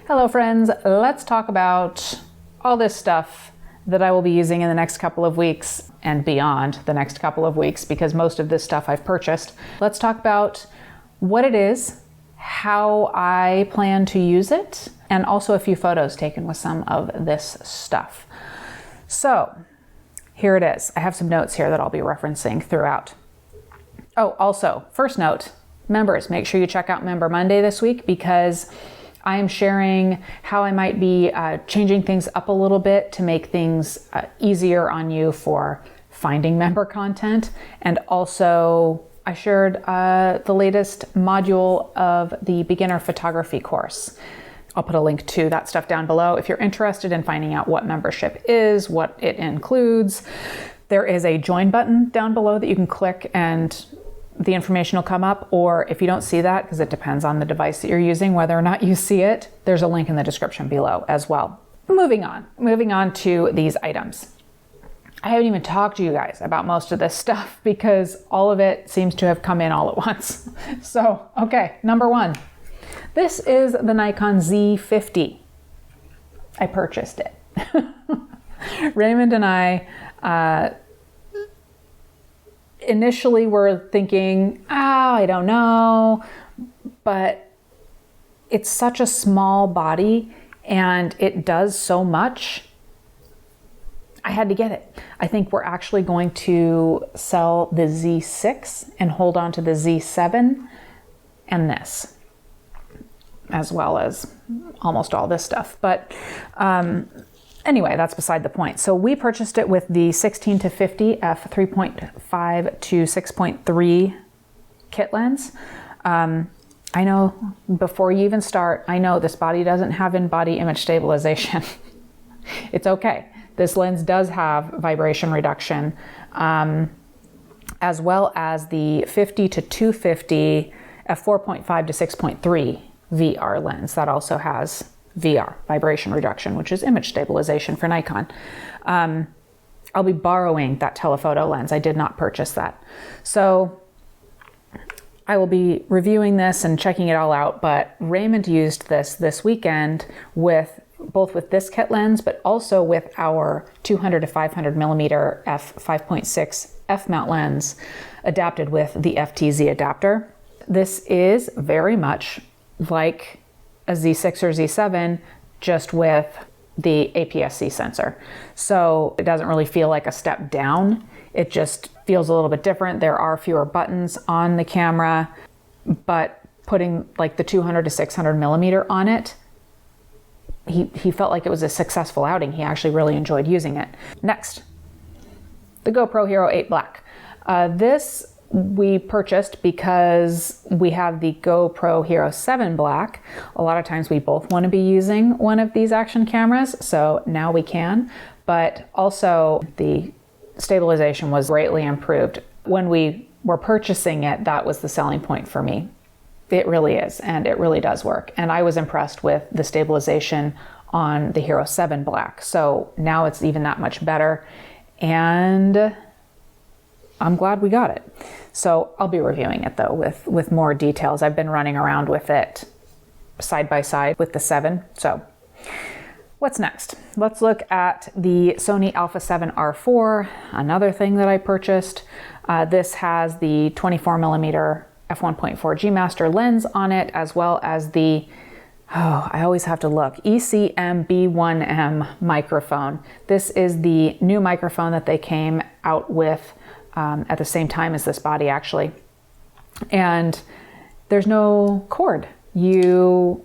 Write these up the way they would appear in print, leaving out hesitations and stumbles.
Hello friends, let's talk about all this stuff that I will be using in the next couple of weeks and beyond the next couple of weeks, because most of this stuff I've purchased. Let's talk about what it is, how I plan to use it, and also a few photos taken with some of this stuff. So here it is. I have some notes here that I'll be referencing throughout. Oh, also, first note, members, make sure you check out Member Monday this week, because I am sharing how I might be changing things up a little bit to make things easier on you for finding member content. And also I shared the latest module of the beginner photography course. I'll put a link to that stuff down below if you're interested in finding out what membership is, what it includes. There is a join button down below that you can click and the information will come up, or if you don't see that, because it depends on the device that you're using, whether or not you see it, there's a link in the description below as well. Moving on to these items. I haven't even talked to you guys about most of this stuff because all of it seems to have come in all at once. So, okay, number one. This is the Nikon Z50. I purchased it. Raymond and I initially were thinking, I don't know, but it's such a small body and it does so much. I had to get it. I think we're actually going to sell the Z6 and hold on to the Z7 and this, as well as almost all this stuff. But anyway, that's beside the point. So we purchased it with the 16-50 f3.5 to 6.3 kit lens. I know before you even start, I know this body doesn't have in-body image stabilization. It's okay. This lens does have vibration reduction, as well as the 50 to 250 f4.5 to 6.3 VR lens that also has VR, vibration reduction, which is image stabilization for Nikon. I'll be borrowing that telephoto lens. I did not purchase that. So I will be reviewing this and checking it all out, but Raymond used this weekend with both with this kit lens, but also with our 200-500mm f5.6 f-mount lens adapted with the FTZ adapter. This is very much like a Z6 or Z7, just with the APS-C sensor. So it doesn't really feel like a step down. It just feels a little bit different. There are fewer buttons on the camera, but putting like the 200-600mm on it, he felt like it was a successful outing. He actually really enjoyed using it. Next, the GoPro Hero 8 Black. This we purchased because we have the GoPro Hero 7 Black. A lot of times we both want to be using one of these action cameras, so now we can. But also the stabilization was greatly improved. When we were purchasing it, that was the selling point for me. It really is, and it really does work. And I was impressed with the stabilization on the Hero 7 Black. So now it's even that much better. And I'm glad we got it. So I'll be reviewing it though with more details. I've been running around with it side by side with the 7. So what's next? Let's look at the Sony Alpha 7R4, another thing that I purchased. This has the 24mm f1.4 G Master lens on it, as well as the, I always have to look, ECM B1M microphone. This is the new microphone that they came out with at the same time as this body actually. And there's no cord. The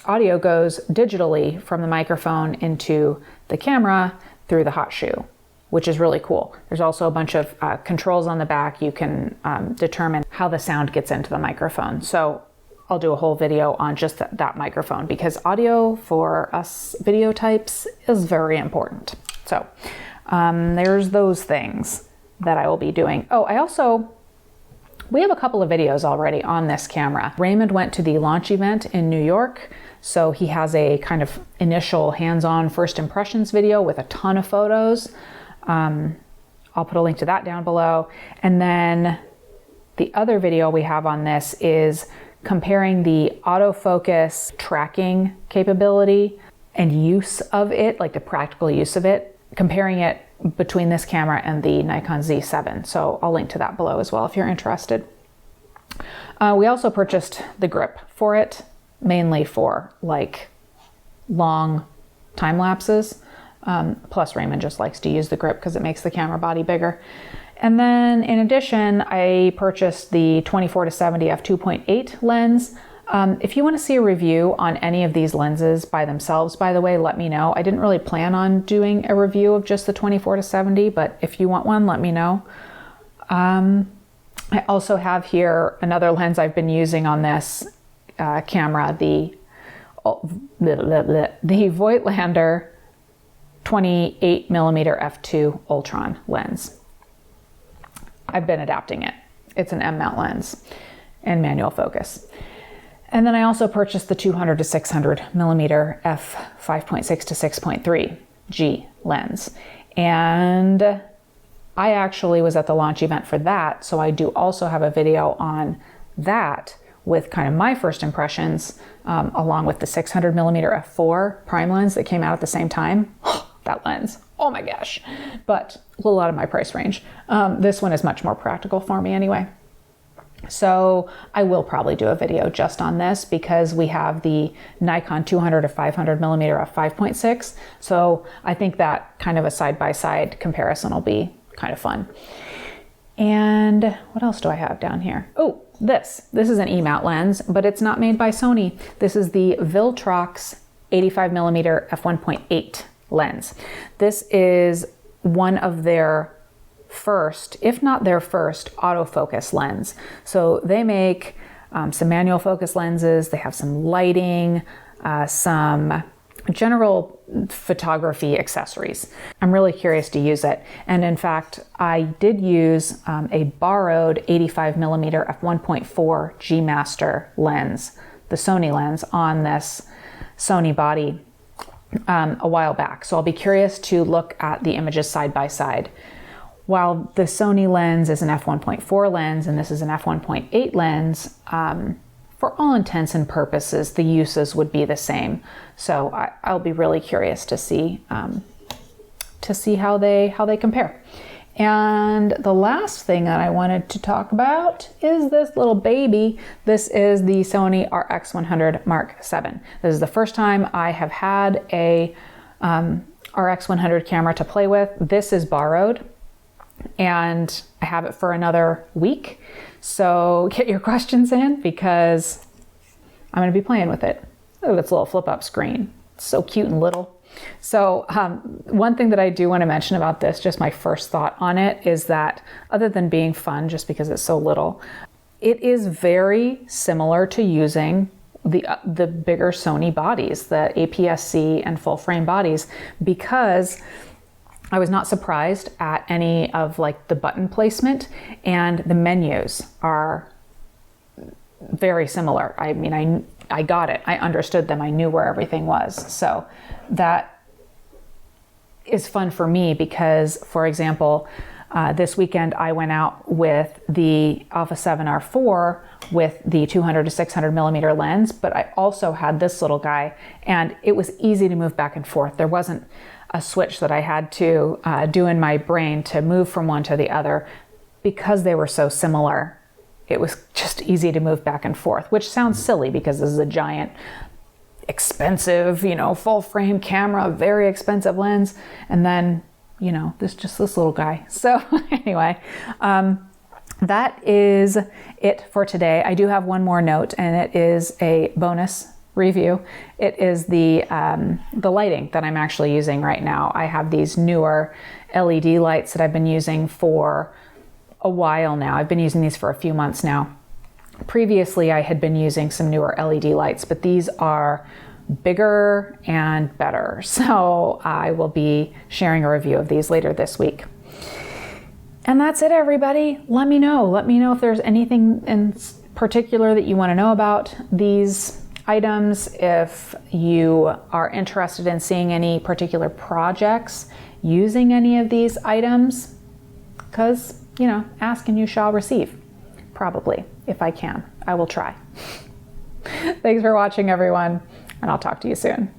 audio goes digitally from the microphone into the camera through the hot shoe, which is really cool. There's also a bunch of controls on the back. You can determine how the sound gets into the microphone. So I'll do a whole video on just that microphone, because audio for us video types is very important. So there's those things that I will be doing. Oh, we have a couple of videos already on this camera. Raymond went to the launch event in New York, so he has a kind of initial hands-on first impressions video with a ton of photos. I'll put a link to that down below. And then the other video we have on this is comparing the autofocus tracking capability and use of it, like the practical use of it, comparing it between this camera and the Nikon Z7. So I'll link to that below as well if you're interested. We also purchased the grip for it, mainly for like long time lapses. Plus Raymond just likes to use the grip because it makes the camera body bigger. And then in addition, I purchased the 24-70 f2.8 lens. If you want to see a review on any of these lenses by themselves, by the way, let me know. I didn't really plan on doing a review of just the 24-70, but if you want one, let me know. I also have here another lens I've been using on this camera, the Voigtlander 28mm f2 Ultron lens. I've been adapting it. It's an M-mount lens and manual focus. And then I also purchased the 200-600mm f5.6 to 6.3 G lens. And I actually was at the launch event for that, so I do also have a video on that with kind of my first impressions, along with the 600mm f4 prime lens that came out at the same time. That lens, oh my gosh, but a little out of my price range. This one is much more practical for me anyway. So I will probably do a video just on this because we have the Nikon 200-500mm f5.6. So I think that kind of a side-by-side comparison will be kind of fun. And what else do I have down here? Oh, this is an E-mount lens, but it's not made by Sony. This is the Viltrox 85mm f1.8 lens. This is one of their first, if not their first, autofocus lens. So they make some manual focus lenses, they have some lighting, some general photography accessories. I'm really curious to use it. And in fact, I did use a borrowed 85mm f1.4 G Master lens, the Sony lens, on this Sony body a while back. So I'll be curious to look at the images side by side. While the Sony lens is an f1.4 lens and this is an f1.8 lens, for all intents and purposes, the uses would be the same. So I'll be really curious to see how they compare. And the last thing that I wanted to talk about is this little baby. This is the Sony RX100 Mark VII. This is the first time I have had a RX100 camera to play with. This is borrowed and I have it for another week. So get your questions in because I'm going to be playing with it. Look at its little flip up screen. It's so cute and little. So one thing that I do want to mention about this, just my first thought on it, is that other than being fun, just because it's so little, it is very similar to using the bigger Sony bodies, the APS-C and full frame bodies, because I was not surprised at any of like the button placement, and the menus are very similar. I mean, I got it. I understood them. I knew where everything was. So that is fun for me because, for example, this weekend I went out with the Alpha 7R4 with the 200-600mm lens, but I also had this little guy, and it was easy to move back and forth. There wasn't a switch that I had to do in my brain to move from one to the other because they were so similar. It was just easy to move back and forth, which sounds silly because this is a giant, expensive, full frame camera, very expensive lens. And then, this little guy. So anyway, that is it for today. I do have one more note, and it is a bonus review. It is the lighting that I'm actually using right now. I have these newer LED lights that I've been using for a while now. I've been using these for a few months now. Previously, I had been using some newer LED lights, but these are bigger and better. So I will be sharing a review of these later this week. And that's it, everybody. Let me know. Let me know if there's anything in particular that you want to know about these items, if you are interested in seeing any particular projects using any of these items, because, ask and you shall receive. Probably, if I can. I will try. Thanks for watching, everyone, and I'll talk to you soon.